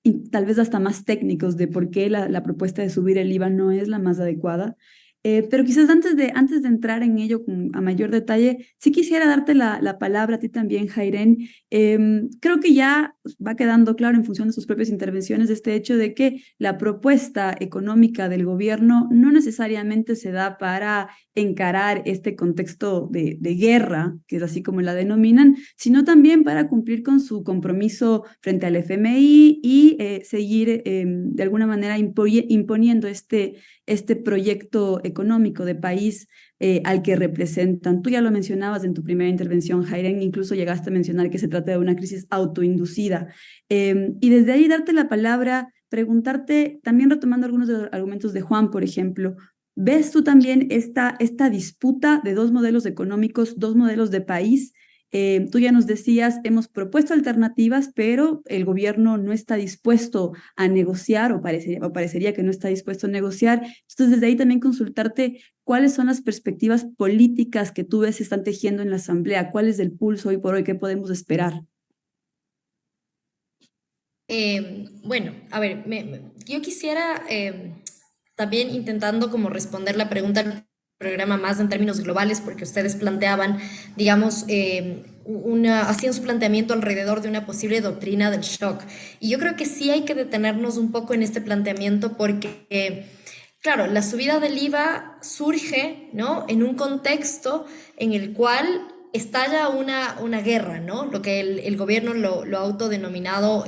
y tal vez hasta más técnicos de por qué la propuesta de subir el IVA no es la más adecuada. Pero quizás antes de entrar en ello a mayor detalle, sí quisiera darte la palabra a ti también, Jairen. Creo que ya va quedando claro en función de sus propias intervenciones este hecho de que la propuesta económica del gobierno no necesariamente se da para encarar este contexto de guerra, que es así como la denominan, sino también para cumplir con su compromiso frente al FMI y seguir de alguna manera imponiendo este proyecto económico de país al que representan. Tú ya lo mencionabas en tu primera intervención, Jairen, incluso llegaste a mencionar que se trata de una crisis autoinducida. Y desde ahí darte la palabra, preguntarte, también retomando algunos de los argumentos de Juan, por ejemplo, ¿ves tú también esta disputa de 2 modelos económicos, 2 modelos de país? Tú ya nos decías, hemos propuesto alternativas, pero el gobierno no está dispuesto a negociar o parecería que no está dispuesto a negociar. Entonces, desde ahí también consultarte cuáles son las perspectivas políticas que tú ves se están tejiendo en la Asamblea, cuál es el pulso hoy por hoy, qué podemos esperar. Bueno, a ver, yo quisiera también intentando como responder la pregunta del programa más en términos globales, porque ustedes planteaban, digamos, hacían su planteamiento alrededor de una posible doctrina del shock. Y yo creo que sí hay que detenernos un poco en este planteamiento porque, claro, la subida del IVA surge, ¿no?, en un contexto en el cual estalla una guerra, ¿no? Lo que el gobierno lo ha autodenominado,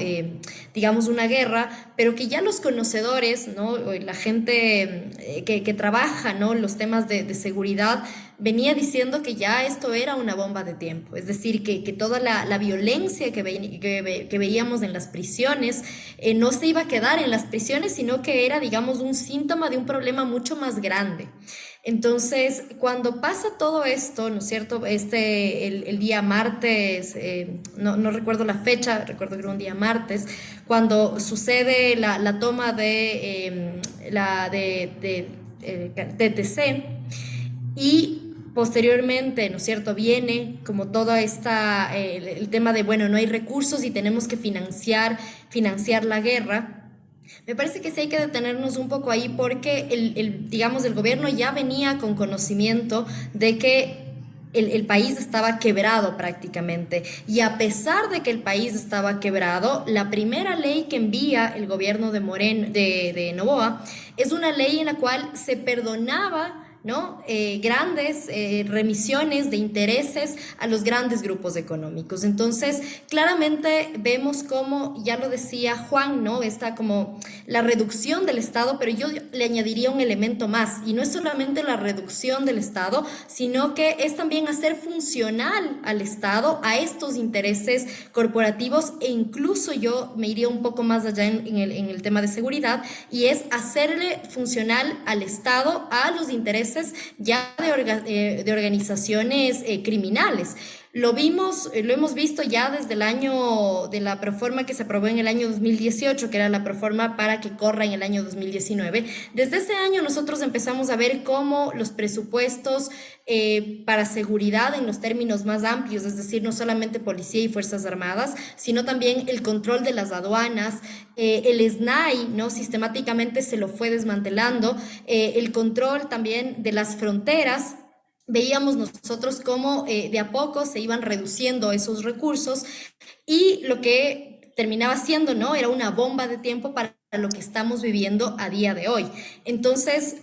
digamos, una guerra, pero que ya los conocedores, ¿no?, la gente que trabaja, ¿no?, los temas de seguridad, venía diciendo que ya esto era una bomba de tiempo, es decir, que toda la violencia que veíamos en las prisiones no se iba a quedar en las prisiones, sino que era, digamos, un síntoma de un problema mucho más grande. Entonces, cuando pasa todo esto, ¿no es cierto? El día martes, no recuerdo la fecha, recuerdo que era un día martes, cuando sucede la toma de TTC y posteriormente, ¿no es cierto?, viene como toda el tema de, bueno, no hay recursos y tenemos que financiar la guerra. Me parece que sí hay que detenernos un poco ahí porque digamos, el gobierno ya venía con conocimiento de que el país estaba quebrado prácticamente. Y a pesar de que el país estaba quebrado, la primera ley que envía el gobierno de Noboa es una ley en la cual se perdonaba, ¿no?, grandes remisiones de intereses a los grandes grupos económicos. Entonces, claramente vemos como, ya lo decía Juan, ¿no?, está como la reducción del Estado, pero yo le añadiría un elemento más, y no es solamente la reducción del Estado, sino que es también hacer funcional al Estado a estos intereses corporativos, e incluso yo me iría un poco más allá en el tema de seguridad, y es hacerle funcional al Estado a los intereses ya de organizaciones criminales. Lo hemos visto ya desde el año de la proforma que se aprobó en el año 2018, que era la proforma para que corra en el año 2019. Desde ese año nosotros empezamos a ver cómo los presupuestos para seguridad en los términos más amplios, es decir, no solamente policía y fuerzas armadas, sino también el control de las aduanas, el SNAI, ¿no?, sistemáticamente se lo fue desmantelando, el control también de las fronteras. Veíamos nosotros cómo de a poco se iban reduciendo esos recursos y lo que terminaba siendo, ¿no?, era una bomba de tiempo para lo que estamos viviendo a día de hoy. Entonces,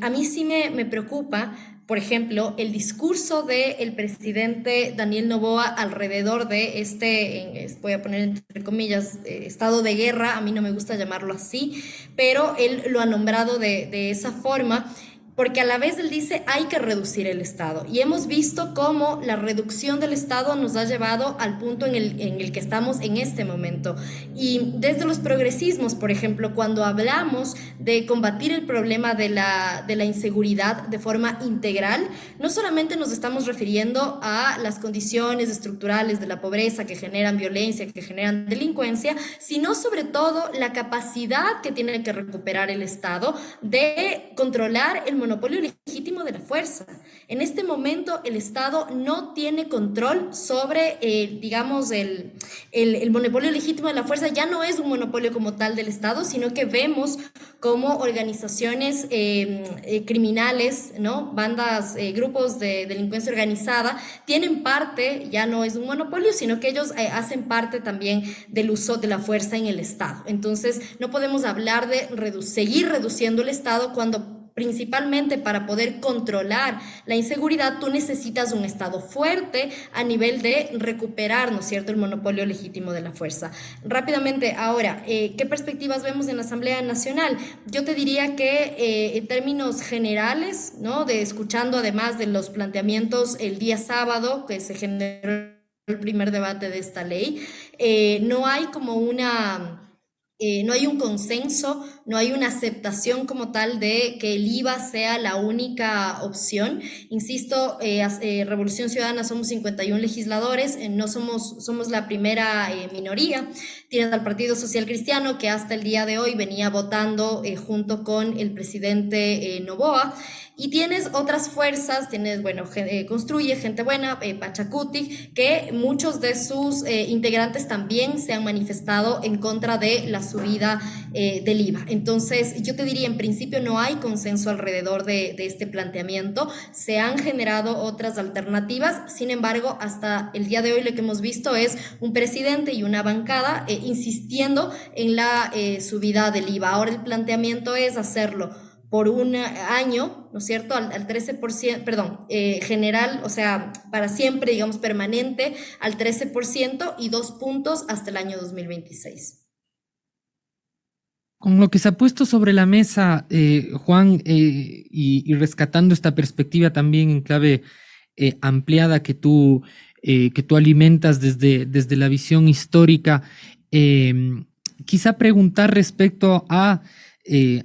a mí sí me preocupa, por ejemplo, el discurso del presidente Daniel Noboa alrededor de voy a poner entre comillas, estado de guerra. A mí no me gusta llamarlo así, pero él lo ha nombrado de esa forma, porque a la vez él dice hay que reducir el Estado, y hemos visto cómo la reducción del Estado nos ha llevado al punto en el que estamos en este momento. Y desde los progresismos, por ejemplo, cuando hablamos de combatir el problema de la inseguridad de forma integral, no solamente nos estamos refiriendo a las condiciones estructurales de la pobreza que generan violencia, que generan delincuencia, sino sobre todo la capacidad que tiene que recuperar el Estado de controlar el monopolio legítimo de la fuerza. En este momento el Estado no tiene control sobre, digamos, el monopolio legítimo de la fuerza. Ya no es un monopolio como tal del Estado, sino que vemos como organizaciones criminales, ¿no?, bandas, grupos de delincuencia organizada, tienen parte, ya no es un monopolio, sino que ellos hacen parte también del uso de la fuerza en el Estado. Entonces, no podemos hablar de seguir reduciendo el Estado cuando principalmente para poder controlar la inseguridad tú necesitas un Estado fuerte a nivel de recuperar, ¿no es cierto?, el monopolio legítimo de la fuerza. Rápidamente, ahora, ¿qué perspectivas vemos en la Asamblea Nacional? Yo te diría que en términos generales, ¿no?, escuchando además de los planteamientos el día sábado que se generó el primer debate de esta ley, no hay como no hay un consenso, no hay una aceptación como tal de que el IVA sea la única opción. Insisto, Revolución Ciudadana somos 51 legisladores, somos la primera minoría. Tienes al Partido Social Cristiano, que hasta el día de hoy venía votando junto con el presidente Noboa, y tienes otras fuerzas, tienes, bueno, Construye, Gente Buena, Pachacutic, que muchos de sus integrantes también se han manifestado en contra de la subida del IVA. Entonces, yo te diría, en principio no hay consenso alrededor de este planteamiento, se han generado otras alternativas, sin embargo, hasta el día de hoy lo que hemos visto es un presidente y una bancada insistiendo en la subida del IVA. Ahora el planteamiento es hacerlo por un año, ¿no es cierto?, al 13%, perdón, general, o sea, para siempre, digamos, permanente, al 13% y 2 puntos hasta el año 2026. Con lo que se ha puesto sobre la mesa, Juan, y rescatando esta perspectiva también en clave ampliada que tú alimentas desde la visión histórica, quizá preguntar respecto a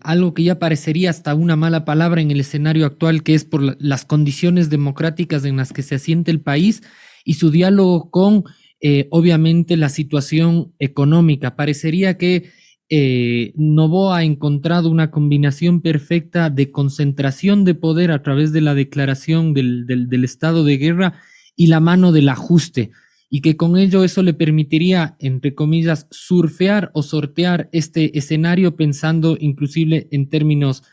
algo que ya parecería hasta una mala palabra en el escenario actual, que es por las condiciones democráticas en las que se asienta el país y su diálogo con, obviamente, la situación económica. Parecería que Noboa ha encontrado una combinación perfecta de concentración de poder a través de la declaración del estado de guerra y la mano del ajuste, y que con ello eso le permitiría, entre comillas, surfear o sortear este escenario pensando inclusive en términos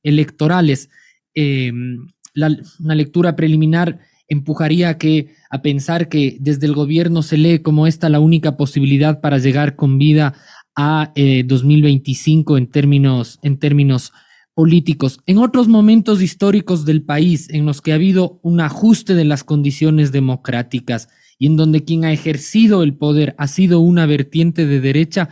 electorales. Una lectura preliminar empujaría a pensar que desde el gobierno se lee como esta la única posibilidad para llegar con vida a 2025 en términos políticos. En otros momentos históricos del país en los que ha habido un ajuste de las condiciones democráticas y en donde quien ha ejercido el poder ha sido una vertiente de derecha,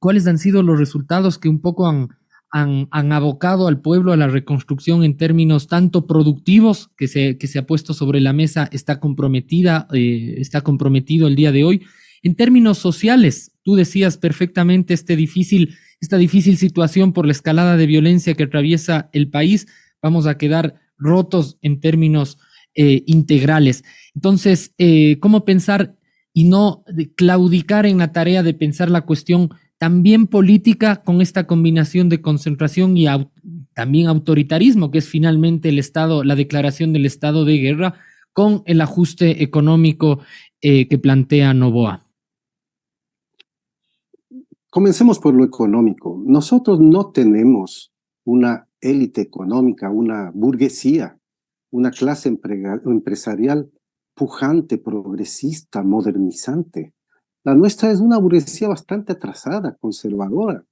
¿cuáles han sido los resultados que un poco han abocado al pueblo a la reconstrucción en términos tanto productivos, que se ha puesto sobre la mesa, está comprometido el día de hoy, en términos sociales? Tú decías perfectamente esta difícil situación por la escalada de violencia que atraviesa el país. Vamos a quedar rotos en términos integrales. Entonces, ¿cómo pensar y no claudicar en la tarea de pensar la cuestión también política con esta combinación de concentración y también autoritarismo, que es finalmente el Estado, la declaración del estado de guerra, con el ajuste económico que plantea Noboa? Comencemos por lo económico. Nosotros no tenemos una élite económica, una burguesía, una clase empresarial pujante, progresista, modernizante. La nuestra es una burguesía bastante atrasada, conservadora,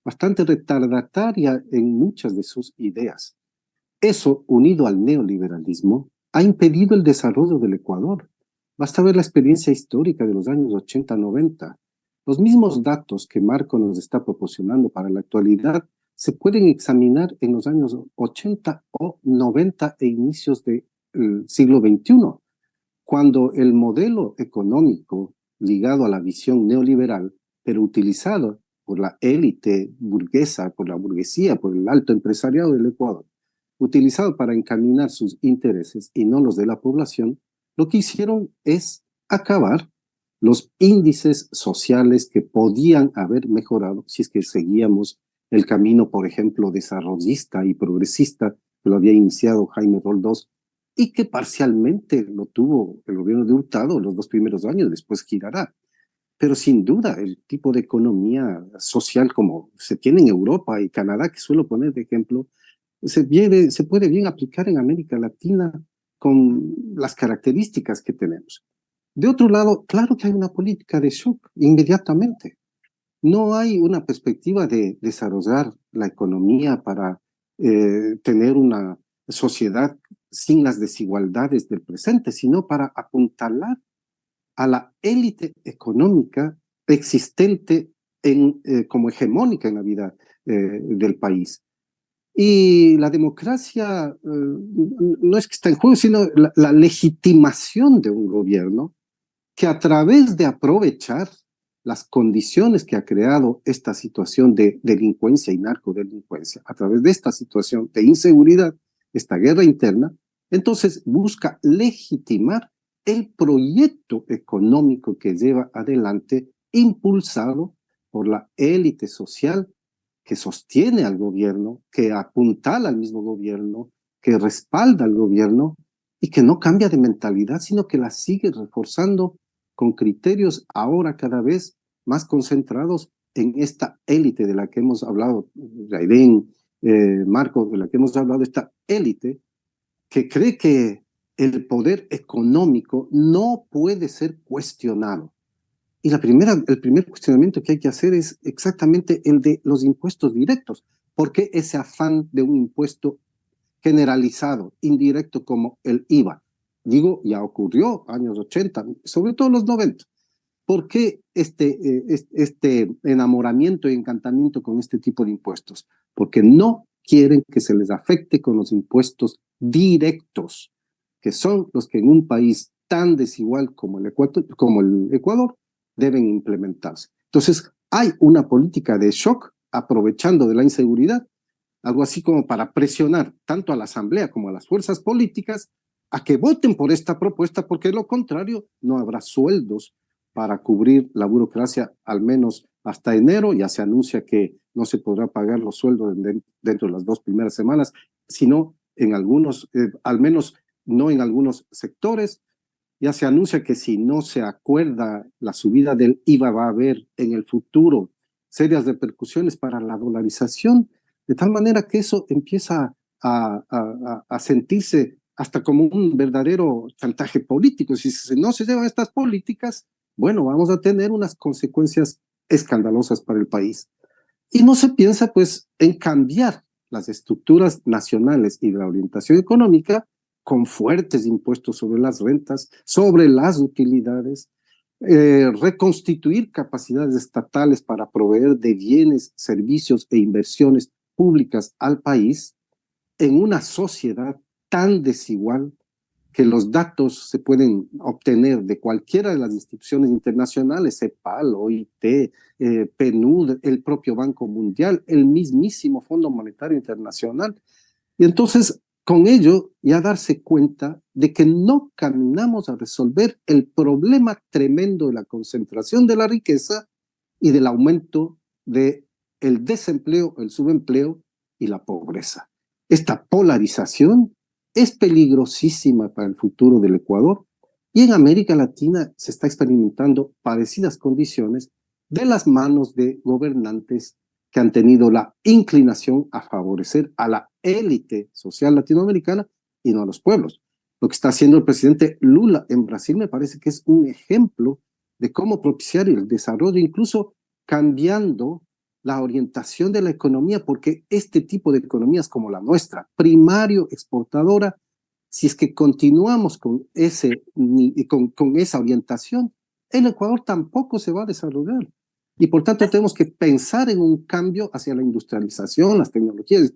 bastante retardataria en muchas de sus ideas. Eso, unido al neoliberalismo, ha impedido el desarrollo del Ecuador. Basta ver la experiencia histórica de los años 80-90. Los mismos datos que Marco nos está proporcionando para la actualidad se pueden examinar en los años 80 o 90 e inicios del siglo XXI, cuando el modelo económico ligado a la visión neoliberal, pero utilizado por la élite burguesa, por la burguesía, por el alto empresariado del Ecuador, utilizado para encaminar sus intereses y no los de la población, lo que hicieron es acabar los índices sociales que podían haber mejorado si es que seguíamos el camino, por ejemplo, desarrollista y progresista que lo había iniciado Jaime Roldós y que parcialmente lo tuvo el gobierno de Hurtado los 2 primeros años, después girará. Pero sin duda el tipo de economía social como se tiene en Europa y Canadá, que suelo poner de ejemplo, se puede bien aplicar en América Latina con las características que tenemos. De otro lado, claro que hay una política de shock inmediatamente. No hay una perspectiva de desarrollar la economía para tener una sociedad sin las desigualdades del presente, sino para apuntalar a la élite económica existente como hegemónica en la vida del país. Y la democracia no es que está en juego, sino la legitimación de un gobierno que a través de aprovechar las condiciones que ha creado esta situación de delincuencia y narcodelincuencia, a través de esta situación de inseguridad, esta guerra interna, entonces busca legitimar el proyecto económico que lleva adelante impulsado por la élite social que sostiene al gobierno, que apuntala al mismo gobierno, que respalda al gobierno y que no cambia de mentalidad, sino que la sigue reforzando con criterios ahora cada vez más concentrados en esta élite de la que hemos hablado, Raiden, Marco, de la que hemos hablado, esta élite que cree que el poder económico no puede ser cuestionado. Y el primer cuestionamiento que hay que hacer es exactamente el de los impuestos directos. ¿Por qué ese afán de un impuesto generalizado, indirecto como el IVA? Digo, ya ocurrió años 80, sobre todo los 90. ¿Por qué este enamoramiento y encantamiento con este tipo de impuestos? Porque no quieren que se les afecte con los impuestos directos, que son los que en un país tan desigual como el Ecuador deben implementarse. Entonces, hay una política de shock aprovechando de la inseguridad, algo así como para presionar tanto a la Asamblea como a las fuerzas políticas a que voten por esta propuesta, porque de lo contrario no habrá sueldos para cubrir la burocracia, al menos hasta enero. Ya se anuncia que no se podrá pagar los sueldos dentro de las 2 primeras semanas, sino en algunos, al menos no en algunos sectores. Ya se anuncia que si no se acuerda la subida del IVA va a haber en el futuro serias repercusiones para la dolarización, de tal manera que eso empieza a sentirse hasta como un verdadero chantaje político. Si no se llevan estas políticas, bueno, vamos a tener unas consecuencias escandalosas para el país. Y no se piensa, pues, en cambiar las estructuras nacionales y de la orientación económica con fuertes impuestos sobre las rentas, sobre las utilidades, reconstituir capacidades estatales para proveer de bienes, servicios e inversiones públicas al país en una sociedad tan desigual que los datos se pueden obtener de cualquiera de las instituciones internacionales, CEPAL, OIT, PNUD, el propio Banco Mundial, el mismísimo Fondo Monetario Internacional. Y entonces, con ello, ya darse cuenta de que no caminamos a resolver el problema tremendo de la concentración de la riqueza y del aumento del desempleo, el subempleo y la pobreza. Esta polarización es peligrosísima para el futuro del Ecuador, y en América Latina se está experimentando parecidas condiciones de las manos de gobernantes que han tenido la inclinación a favorecer a la élite social latinoamericana y no a los pueblos. Lo que está haciendo el presidente Lula en Brasil me parece que es un ejemplo de cómo propiciar el desarrollo, incluso cambiando la orientación de la economía, porque este tipo de economías como la nuestra, primario exportadora, si es que continuamos con esa orientación, el Ecuador tampoco se va a desarrollar. Y por tanto tenemos que pensar en un cambio hacia la industrialización, las tecnologías.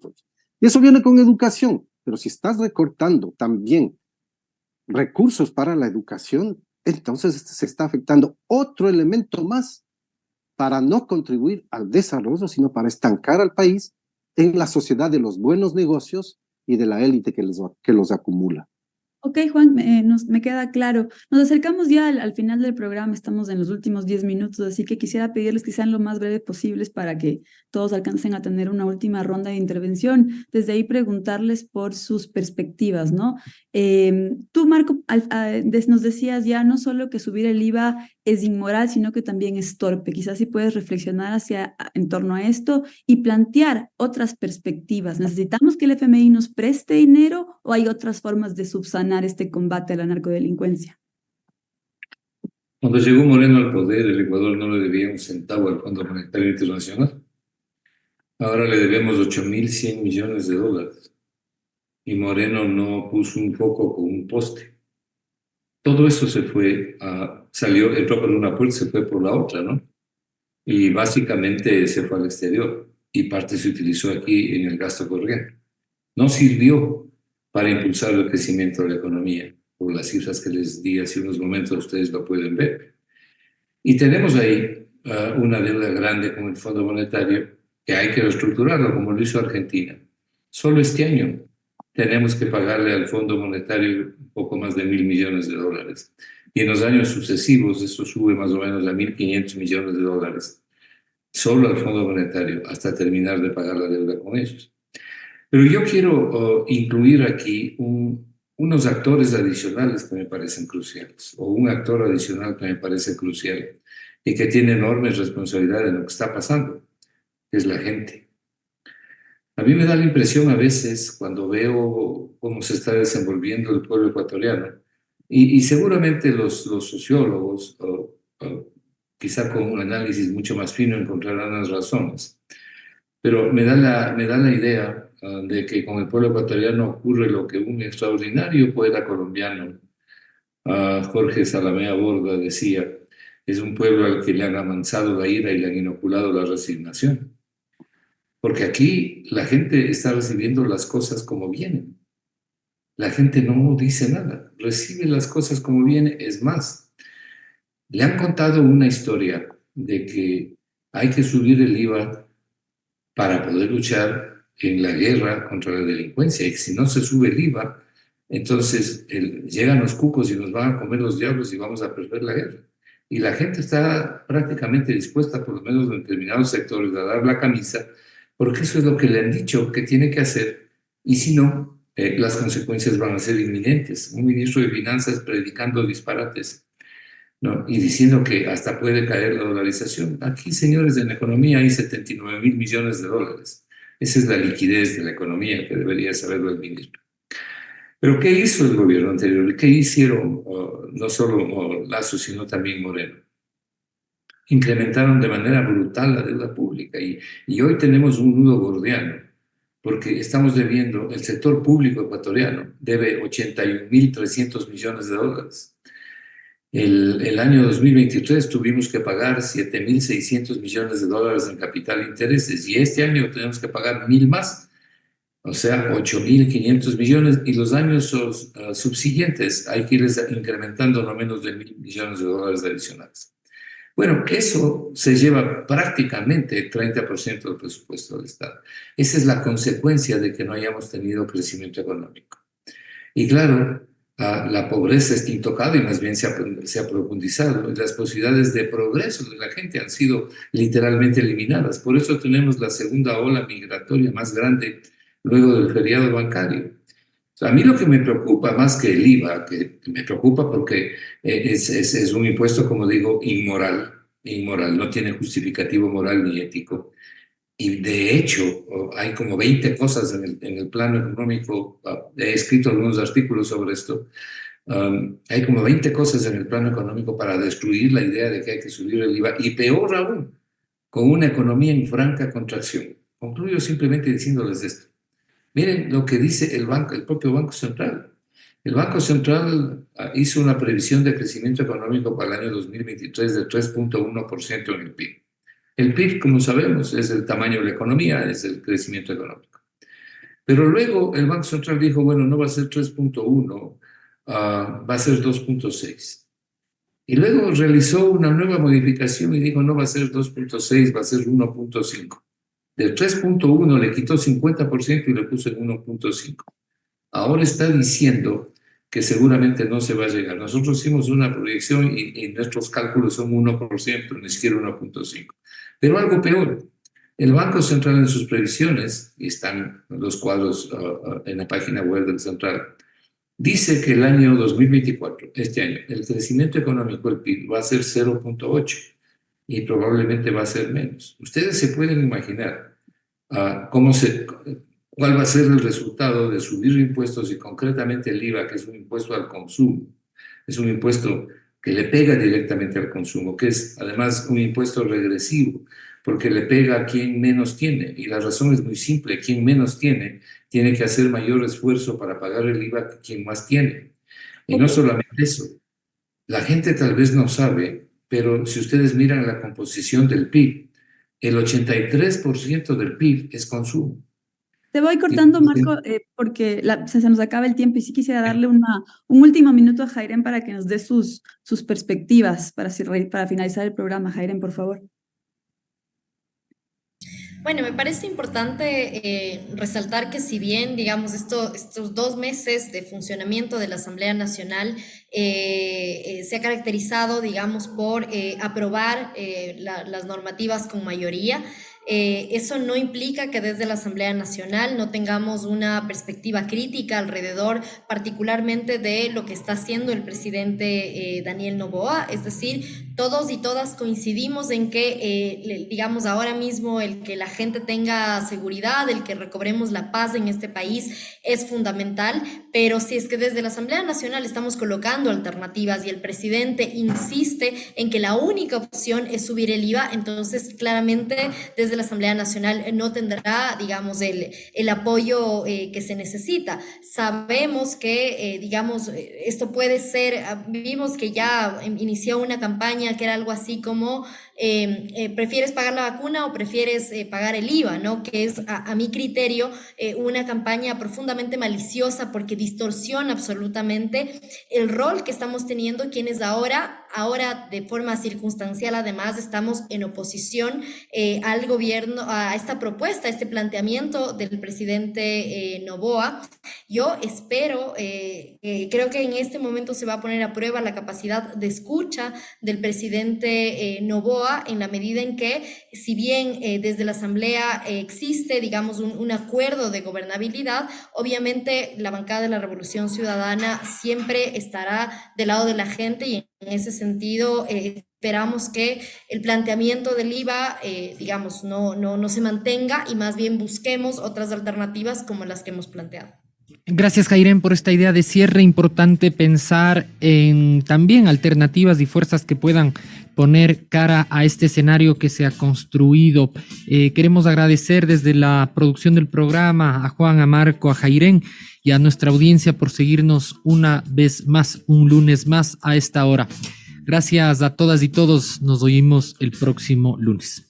Y eso viene con educación, pero si estás recortando también recursos para la educación, entonces se está afectando otro elemento más para no contribuir al desarrollo, sino para estancar al país en la sociedad de los buenos negocios y de la élite que los acumula. Ok, Juan, me queda claro. Nos acercamos ya al final del programa, estamos en los últimos 10 minutos, así que quisiera pedirles que sean lo más breves posibles para que todos alcancen a tener una última ronda de intervención. Desde ahí preguntarles por sus perspectivas, ¿no? Tú, Marco, nos decías ya no solo que subir el IVA es inmoral, sino que también es torpe. Quizás si puedes reflexionar en torno a esto y plantear otras perspectivas. ¿Necesitamos que el FMI nos preste dinero o hay otras formas de subsanar este combate a la narcodelincuencia? Cuando llegó Moreno al poder, el Ecuador no le debía un centavo al Fondo Monetario Internacional. Ahora le debemos 8.100 millones de dólares. Y Moreno no puso un foco con un poste. Todo eso entró por una puerta y se fue por la otra, ¿no? Y básicamente se fue al exterior y parte se utilizó aquí en el gasto corriente. No sirvió para impulsar el crecimiento de la economía, por las cifras que les di hace unos momentos, ustedes lo pueden ver. Y tenemos ahí una deuda grande con el Fondo Monetario que hay que reestructurarlo, como lo hizo Argentina. Solo este año tenemos que pagarle al Fondo Monetario un poco más de 1.000 millones de dólares. y en los años sucesivos eso sube más o menos a 1.500 millones de dólares, solo al Fondo Monetario, hasta terminar de pagar la deuda con ellos. Pero yo quiero incluir aquí unos actores adicionales que me parecen cruciales, o un actor adicional que me parece crucial y que tiene enorme responsabilidad en lo que está pasando, que es la gente. A mí me da la impresión a veces, cuando veo cómo se está desenvolviendo el pueblo ecuatoriano, y seguramente los sociólogos, quizá con un análisis mucho más fino, encontrarán las razones, pero me da la idea de que con el pueblo ecuatoriano ocurre lo que un extraordinario poeta colombiano, Jorge Salamea Borda, decía: es un pueblo al que le han amansado la ira y le han inoculado la resignación. Porque aquí la gente está recibiendo las cosas como vienen. La gente no dice nada, recibe las cosas como vienen. Es más, le han contado una historia de que hay que subir el IVA para poder luchar en la guerra contra la delincuencia, y que si no se sube el IVA, entonces llegan los cucos y nos van a comer los diablos y vamos a perder la guerra. Y la gente está prácticamente dispuesta, por lo menos en determinados sectores, a dar la camisa, porque eso es lo que le han dicho que tiene que hacer, y si no, las consecuencias van a ser inminentes. Un ministro de Finanzas predicando disparates, ¿no? Y diciendo que hasta puede caer la dolarización. Aquí, señores, en la economía hay 79.000 millones de dólares. Esa es la liquidez de la economía, que debería saberlo el ministro. Pero ¿qué hizo el gobierno anterior? ¿Qué hicieron no solo Lazo, sino también Moreno? Incrementaron de manera brutal la deuda pública, y hoy tenemos un nudo gordiano, porque estamos debiendo, el sector público ecuatoriano debe 81.300 millones de dólares. El año 2023 tuvimos que pagar 7.600 millones de dólares en capital e intereses, y este año tenemos que pagar 1.000 más, o sea, 8.500 millones, y los años subsiguientes hay que ir incrementando no menos de 1.000 millones de dólares adicionales. Bueno, eso se lleva prácticamente el 30% del presupuesto del Estado. Esa es la consecuencia de que no hayamos tenido crecimiento económico. Y claro, la pobreza está intocada y más bien se ha profundizado. Las posibilidades de progreso de la gente han sido literalmente eliminadas. Por eso tenemos la segunda ola migratoria más grande luego del feriado bancario. O sea, a mí lo que me preocupa más que el IVA, que me preocupa porque es un impuesto, como digo, inmoral, no tiene justificativo moral ni ético. Y de hecho, hay como 20 cosas en el plano económico. He escrito algunos artículos sobre esto. Hay como 20 cosas en el plano económico para destruir la idea de que hay que subir el IVA, y peor aún, con una economía en franca contracción. Concluyo simplemente diciéndoles esto. Miren lo que dice el propio Banco Central. El Banco Central hizo una previsión de crecimiento económico para el año 2023 de 3.1% en el PIB. El PIB, como sabemos, es el tamaño de la economía, es el crecimiento económico. Pero luego el Banco Central dijo, bueno, no va a ser 3.1, va a ser 2.6. Y luego realizó una nueva modificación y dijo, no va a ser 2.6, va a ser 1.5. Del 3.1 le quitó 50% y le puso en 1.5. Ahora está diciendo que seguramente no se va a llegar. Nosotros hicimos una proyección y nuestros cálculos son 1%, ni siquiera 1.5. Pero algo peor, el Banco Central en sus previsiones, y están los cuadros en la página web del Central, dice que el año 2024, este año, el crecimiento económico del PIB va a ser 0.8 y probablemente va a ser menos. Ustedes se pueden imaginar cuál va a ser el resultado de subir impuestos, y concretamente el IVA, que es un impuesto al consumo. Es un impuesto que le pega directamente al consumo, que es además un impuesto regresivo, porque le pega a quien menos tiene. Y la razón es muy simple: quien menos tiene que hacer mayor esfuerzo para pagar el IVA que quien más tiene. Y no solamente eso, la gente tal vez no sabe, pero si ustedes miran la composición del PIB, el 83% del PIB es consumo. Te voy cortando, Marco, porque se nos acaba el tiempo, y sí quisiera darle un último minuto a Jairen para que nos dé sus perspectivas para finalizar el programa. Jairen, por favor. Bueno, me parece importante resaltar que si bien, digamos, estos 2 meses de funcionamiento de la Asamblea Nacional se ha caracterizado, digamos, por aprobar las normativas con mayoría, eso no implica que desde la Asamblea Nacional no tengamos una perspectiva crítica alrededor, particularmente de lo que está haciendo el presidente Daniel Noboa. Es decir, todos y todas coincidimos en que, digamos, ahora mismo el que la gente tenga seguridad, el que recobremos la paz en este país es fundamental, pero si es que desde la Asamblea Nacional estamos colocando alternativas y el presidente insiste en que la única opción es subir el IVA, entonces claramente desde la Asamblea Nacional no tendrá, digamos, el apoyo que se necesita. Sabemos que, digamos, esto puede ser, vimos que ya inició una campaña que era algo así como ¿prefieres pagar la vacuna o prefieres pagar el IVA? ¿No? Que es, a mi criterio, una campaña profundamente maliciosa porque distorsiona absolutamente el rol que estamos teniendo quienes ahora de forma circunstancial además estamos en oposición al gobierno, a esta propuesta, a este planteamiento del presidente Noboa. Yo espero, creo que en este momento se va a poner a prueba la capacidad de escucha del presidente Noboa, en la medida en que, si bien desde la Asamblea existe, digamos, un acuerdo de gobernabilidad, obviamente la bancada de la Revolución Ciudadana siempre estará del lado de la gente, y en ese sentido esperamos que el planteamiento del IVA, digamos, no se mantenga y más bien busquemos otras alternativas como las que hemos planteado. Gracias, Jairen, por esta idea de cierre. Importante pensar en también alternativas y fuerzas que puedan poner cara a este escenario que se ha construido. Queremos agradecer desde la producción del programa a Juan, a Marco, a Jairen y a nuestra audiencia por seguirnos una vez más, un lunes más a esta hora. Gracias a todas y todos. Nos oímos el próximo lunes.